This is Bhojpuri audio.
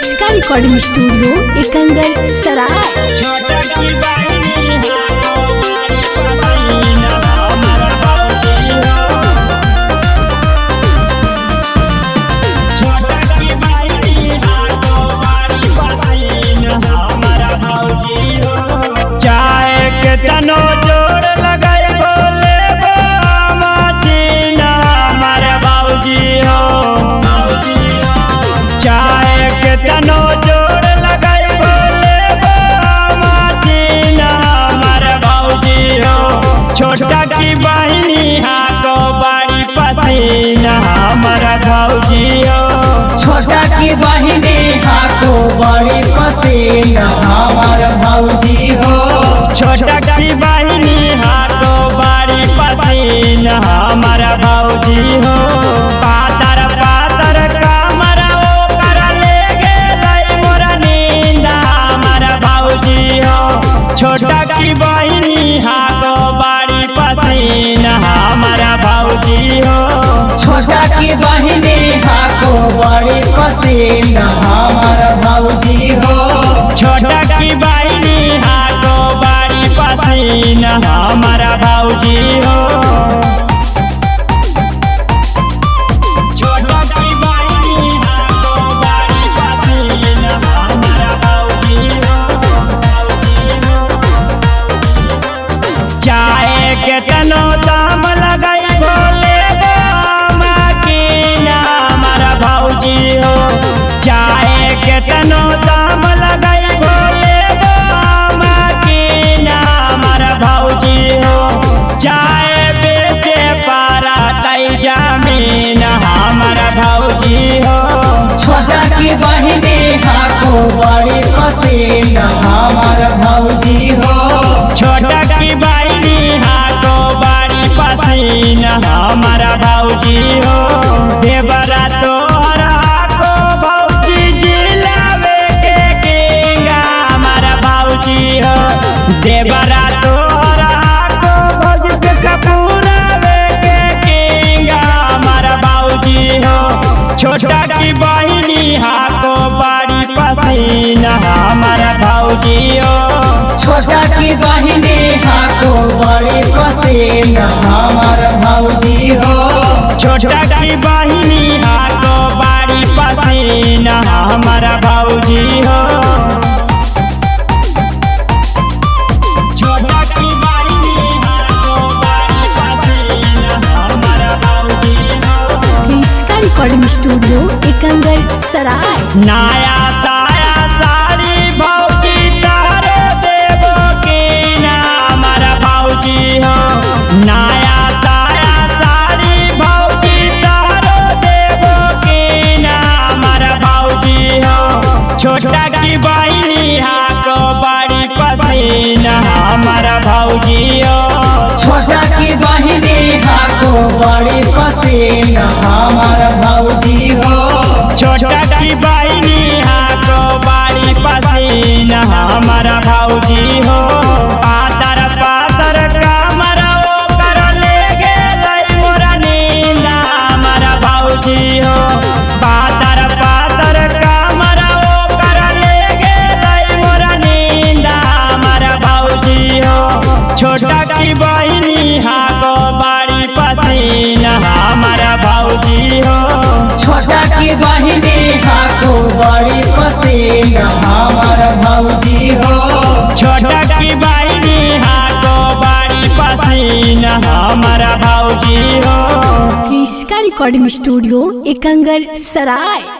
इसका रिकॉर्डिंग स्टूडियो एकंगर सराय। तनो जोड़ लगाए बोले माचीना हमारे बाबूजी हो, चाहे के तनो जोड़ लगाए बोले माचीना हमारे बाबूजी हो। छोटा की बहनी हाको बड़ी पसीना हमारा बाबूजी हो, छोटा की बहनी हाको बड़ी पसीना हमारा बाबूजी हो। छोटा की बहनी हाथो बड़ी पसीना हमारा बाबूजी हो। पातर पातर कमरा ओ कर ले गेलै मोरा नींदा हमारा बाबूजी हो। छोटा की बहनी हाथो बड़ी पसीना हमारा बाबूजी हो। छोटा की बहनी हाको बड़ी पसीना हमारा बाबूजी हो। छोटा की बहनी हाथो बड़ी पसीना हमारा बाबूजी हो। छोटा की बहनी हाथो बड़ी पसीना हमारा बाबूजी हो। चाहे के तनो दाम लगाई बोले माकीना हमारा बाबूजी हो। चाहे के तनो दाम लगाई बोले माकीना हमारा बाबूजी हो। चाहे बेचे पारा तई जमीन हमारा बाबूजी हो। छोटा की बहनी हाको बड़ी पसीना हमारा बाबूजी हो। छोटा की बहनी हाथो बड़ी पसीना हमारा बाबूजी हो। देवरा तोहरा को बाबूजी जिलावे के केंगा हमारा बाबूजी हो। देवरा तोहरा को बाबूजी से कपूरावे के केंगा हमारा बाबूजी हो। छोटा की बहनी हाथो बड़ी पसीना हमारा बाबूजी हो। छोटा की बहनी हाको बड़ी पसीना हमारा बाबूजी हो। छोटा की बहनी हाथो बड़ी पसीना हमारा बाबूजी हो। छोटा की बहनी हाथो बड़ी पसीना हमारा बाबूजी हो। इसका रिकॉर्डिंग स्टूडियो एकंगर सराय। नया साया साड़ी भौजी तारे देवो की ना हमारा बाबूजी हो। नया साया साड़ी भौजी तारे देवो की ना हमारा बाबूजी हो। छोटा की बहनी हाको बड़ी पसीना हमारा बाबूजी हो। छोटा की बहनी हाको बड़ी पसीना हमारा बाबूजी हो। छोटा की बहनी हाथो बड़ी पसीना हमारा बाबूजी हो। पातर पातर कमरा ओ कर ले गेलै मोरा नींदा हमारा बाबूजी हो। पातर पातर कमरा ओ कर ले गेलै मोरा नींदा हमारा बाबूजी हो। छोटा की बहनी हाथो बड़ी पसीना हमारा बाबूजी हो। छोटा की बहनी हाको बड़ी पसीना हमारा बाबूजी हो। छोटा की बहनी हाथो बड़ी पसीना हमारा बाबूजी हो। इसका रिकॉर्डिंग स्टूडियो एकंगर सराय।